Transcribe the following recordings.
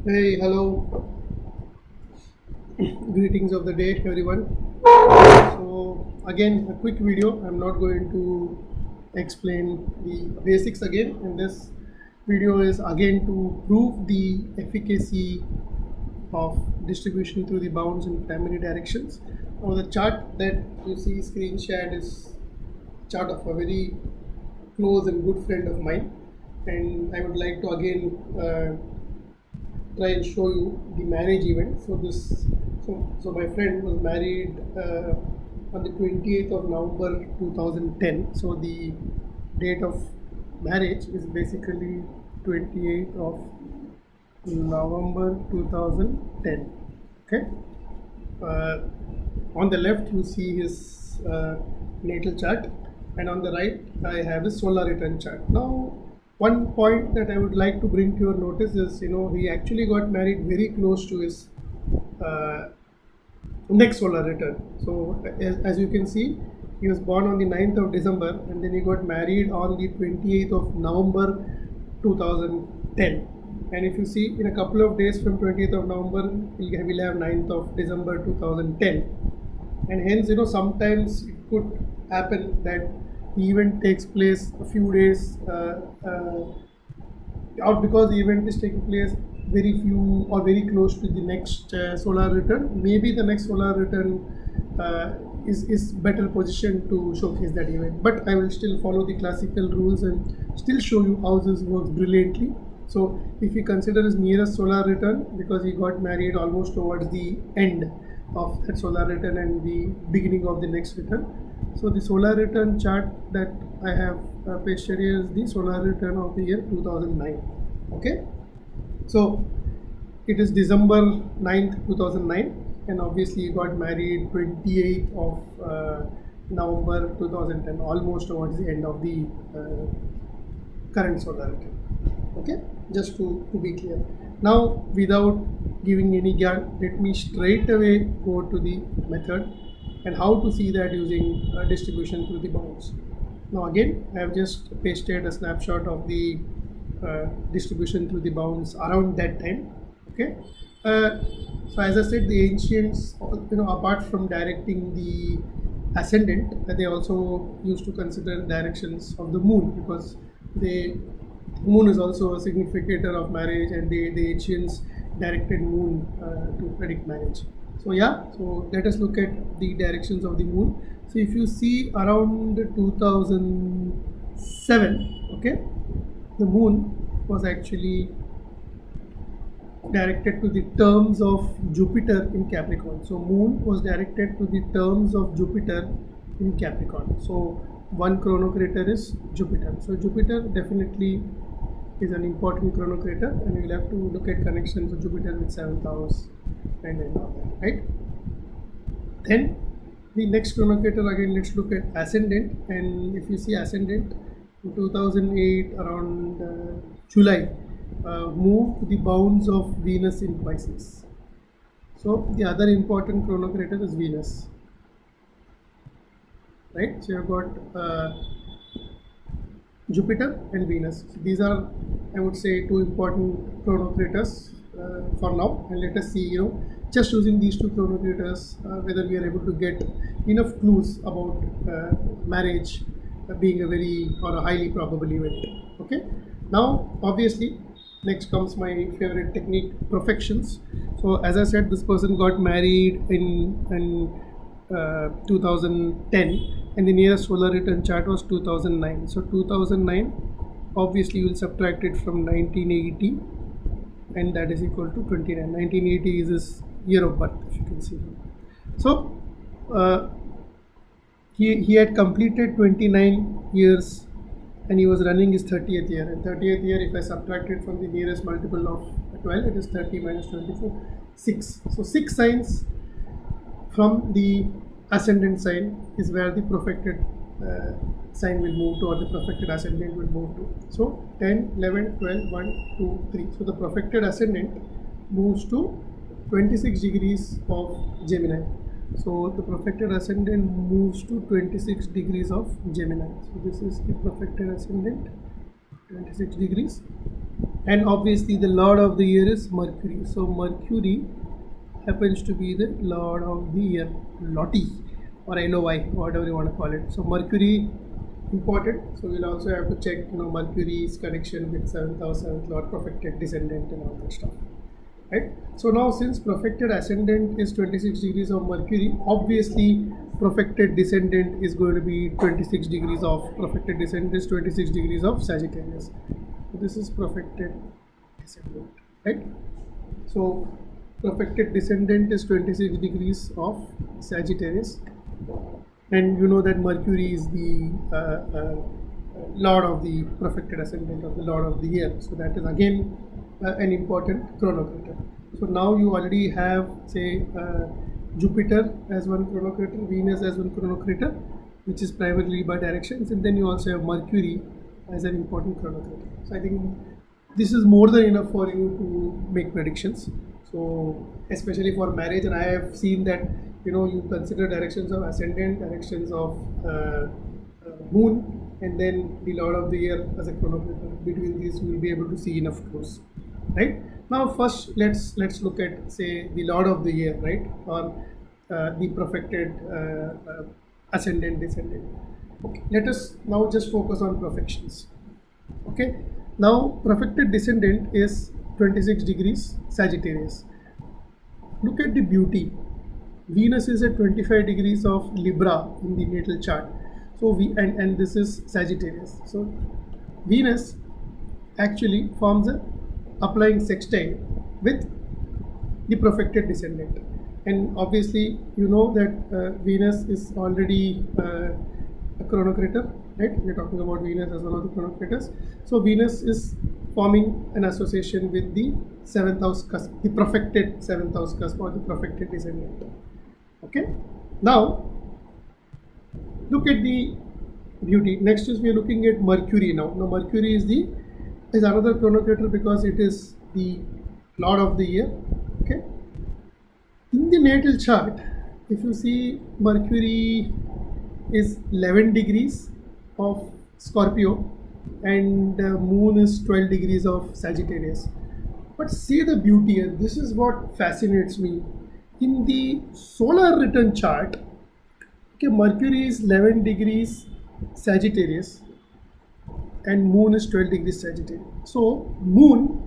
Hey, hello, greetings of the day, everyone. So, again, a quick video. I'm not going to explain the basics again. And this video is again to prove the efficacy of distribution through the bounds in primary directions. Now, the chart that you see screen shared is chart of a very close and good friend of mine, and I would like to again try and show you the marriage event. So my friend was married on the 28th of November 2010. So the date of marriage is basically 28th of November 2010. Okay. Uh, on the left you see his natal chart, and on the right I have his solar return chart. Now, one point that I would like to bring to your notice is, he actually got married very close to his uh, next solar return. So as you can see, he was born on the 9th of December, and then he got married on the 28th of November 2010. And if you see, in a couple of days from 20th of November, we'll have 9th of December 2010. And hence, sometimes it could happen that the event takes place a few days out, because the event is taking place very few or very close to the next solar return. Maybe the next solar return is better positioned to showcase that event, but I will still follow the classical rules and still show you how this works brilliantly. So if we consider his nearest solar return, because he got married almost towards the end of that solar return and the beginning of the next return. So the solar return chart that I have pasted here is the solar return of the year 2009. Okay, so it is December 9th 2009, and obviously he got married 28th of November 2010, almost towards the end of the current solar return. Okay, just to be clear. Now, without giving any yarn, let me straight away go to the method and how to see that using distribution through the bounds. Now again, I have just pasted a snapshot of the distribution through the bounds around that time. Okay, so as I said, the ancients, apart from directing the ascendant, they also used to consider directions of the moon, because the moon is also a significator of marriage, and the ancients directed moon to predict marriage. So let us look at the directions of the moon. So if you see around 2007, okay, the moon was actually directed to the terms of Jupiter in Capricorn. So moon was directed to the terms of Jupiter in Capricorn. So one chronocrator is Jupiter. So Jupiter definitely is an important chronocrator, and we will have to look at connections of Jupiter with 7th house and all that, right? Then the next chronocrator, again, let's look at ascendant. And if you see ascendant, in 2008 around July, moved to the bounds of Venus in Pisces. So the other important chronocrator is Venus, right? So you've got Jupiter and Venus. So these are, I would say, two important chronocrators for now. And let us see, just using these two chronocrators, whether we are able to get enough clues about marriage being a very or a highly probable event. Okay. Now, obviously, next comes my favorite technique, profections. So as I said, this person got married in 2010, and the nearest solar return chart was 2009. So 2009, obviously you will subtract it from 1980, and that is equal to 29. 1980 is his year of birth, if you can see here. So he had completed 29 years, and he was running his 30th year. And 30th year, if I subtract it from the nearest multiple of 12, it is 30 minus 24, 6. So 6 signs from the ascendant sign is where the profected sign will move to, or the profected ascendant will move to. So 10, 11, 12, 1, 2, 3. So the profected ascendant moves to 26 degrees of Gemini. So the profected ascendant moves to 26 degrees of Gemini. So this is the profected ascendant. 26 degrees. And obviously the lord of the year is Mercury. So Mercury happens to be the lord of the year, Lottie or LOY, whatever you want to call it. So Mercury important. So we'll also have to check, Mercury's connection with 7th house, 7th lord, perfected descendant and all that stuff. Right? So now since perfected ascendant is 26 degrees of Mercury, obviously perfected descendant is going to be 26 degrees of perfected descendant is 26 degrees of Sagittarius. So this is perfected descendant, right? So perfected descendant is 26 degrees of Sagittarius, and you know that Mercury is the lord of the perfected ascendant of the lord of the year. So that is again an important chronocrator. So now you already have, say, Jupiter as one chronocrator, Venus as one chronocrator, which is primarily by directions, and then you also have Mercury as an important chronocrator. So I think this is more than enough for you to make predictions. So especially for marriage, and I have seen that you consider directions of ascendant, directions of moon, and then the lord of the year as a chronocrator. Between these, you will be able to see enough clues. Right now, first let's look at, say, the lord of the year, right, or the perfected ascendant, descendant. Okay, let us now just focus on perfections. Okay, now perfected descendant is 26 degrees Sagittarius. Look at the beauty. Venus is at 25 degrees of Libra in the natal chart. So and this is Sagittarius. So Venus actually forms a applying sextile with the perfected descendant, and obviously you know that Venus is already a chronocrator, right? We're talking about Venus as one of the chronocrators. So Venus is forming an association with the 7th house cusp, the perfected 7th house cusp or the perfected descendant. Okay, now look at the beauty. Next is we are looking at Mercury now. Now Mercury is another chronocrator because it is the lord of the year. Okay, in the natal chart, if you see, Mercury is 11 degrees of Scorpio and moon is 12 degrees of Sagittarius. But see the beauty here. This is what fascinates me. In the solar return chart, okay, Mercury is 11 degrees Sagittarius and moon is 12 degrees Sagittarius. So moon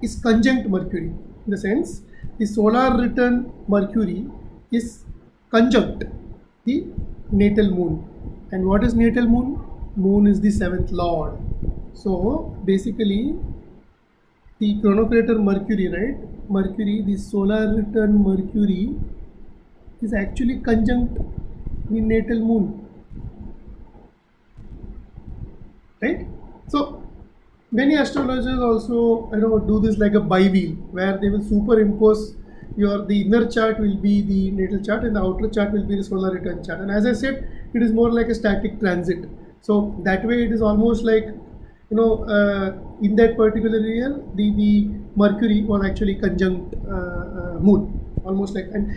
is conjunct Mercury, in the sense the solar return Mercury is conjunct the natal moon. And what is natal moon? Moon is the 7th lord. So basically the chronocrator Mercury, right? Mercury, the solar return Mercury is actually conjunct the natal moon. Right? So many astrologers also do this like a bi-wheel, where they will superimpose the inner chart will be the natal chart and the outer chart will be the solar return chart. And as I said, it is more like a static transit. So that way it is almost like in that particular year the Mercury was actually conjunct moon, almost like, and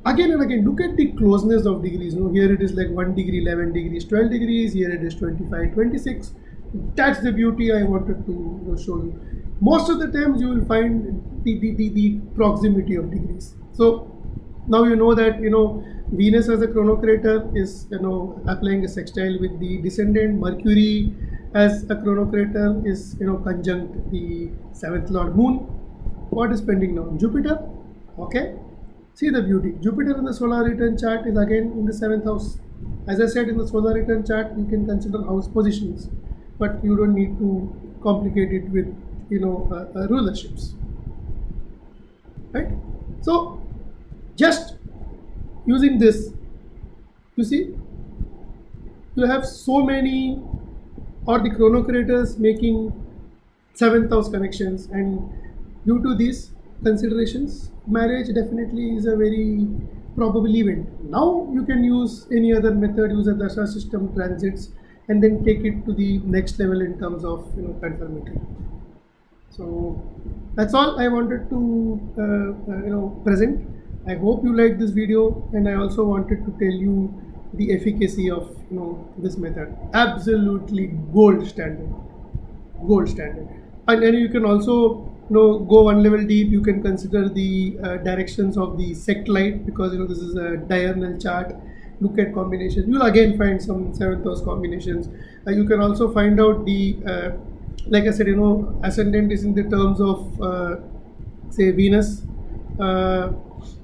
again and again look at the closeness of degrees. Here it is like 1 degree, 11 degrees, 12 degrees. Here it is 25, 26. That's the beauty I wanted to show you. Most of the times you will find the proximity of degrees. So now you know that Venus as a chronocrator is applying a sextile with the descendant. Mercury as a chronocrator is conjunct the 7th lord moon. What is pending now? Jupiter. Okay, see the beauty. Jupiter in the solar return chart is again in the 7th house. As I said, in the solar return chart you can consider house positions, but you don't need to complicate it with rulerships, right? So just using this, you see, you have so many or the chronocrators making 7th house connections, and due to these considerations, marriage definitely is a very probable event. Now you can use any other method, use a dasha system, transits, and then take it to the next level in terms of confirmatory. So that's all I wanted to present. I hope you liked this video, and I also wanted to tell you the efficacy of this method. Absolutely gold standard. gold standard. And then you can also go one level deep. You can consider the directions of the sect light, because this is a diurnal chart. Look at combinations. You'll again find some 7th house combinations. You can also find out the like I said, ascendant is in the terms of say Venus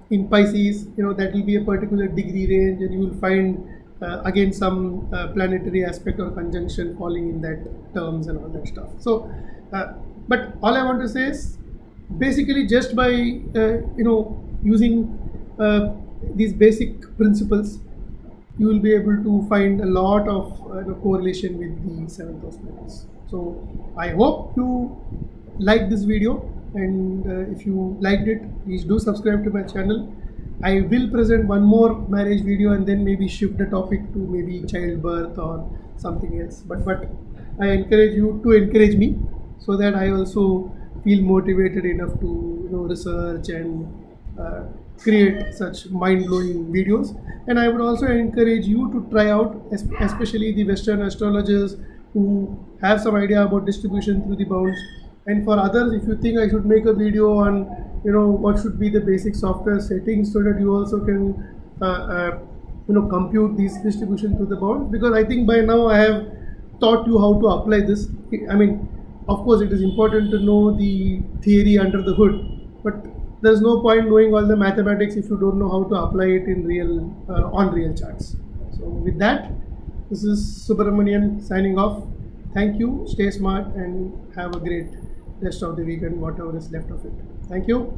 in Pisces. That will be a particular degree range, and you will find again some planetary aspect or conjunction falling in that terms and all that stuff. So but all I want to say is, basically, just by using these basic principles, you will be able to find a lot of correlation with the 7th house planets. So I hope you like this video, and if you liked it, please do subscribe to my channel. I will present one more marriage video and then maybe shift the topic to maybe childbirth or something else. But I encourage you to encourage me, so that I also feel motivated enough to research and create such mind-blowing videos. And I would also encourage you to try out, especially the Western astrologers who have some idea about distribution through the bounds. And for others, if you think I should make a video on what should be the basic software settings, so that you also can compute these distribution through the bounds, because I think by now I have taught you how to apply this. I mean, of course, it is important to know the theory under the hood, but there's no point knowing all the mathematics if you don't know how to apply it in real on real charts. So with that, this is Subramanian signing off. Thank you, stay smart, and have a great rest of the weekend, whatever is left of it. Thank you.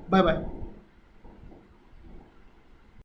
Bye bye.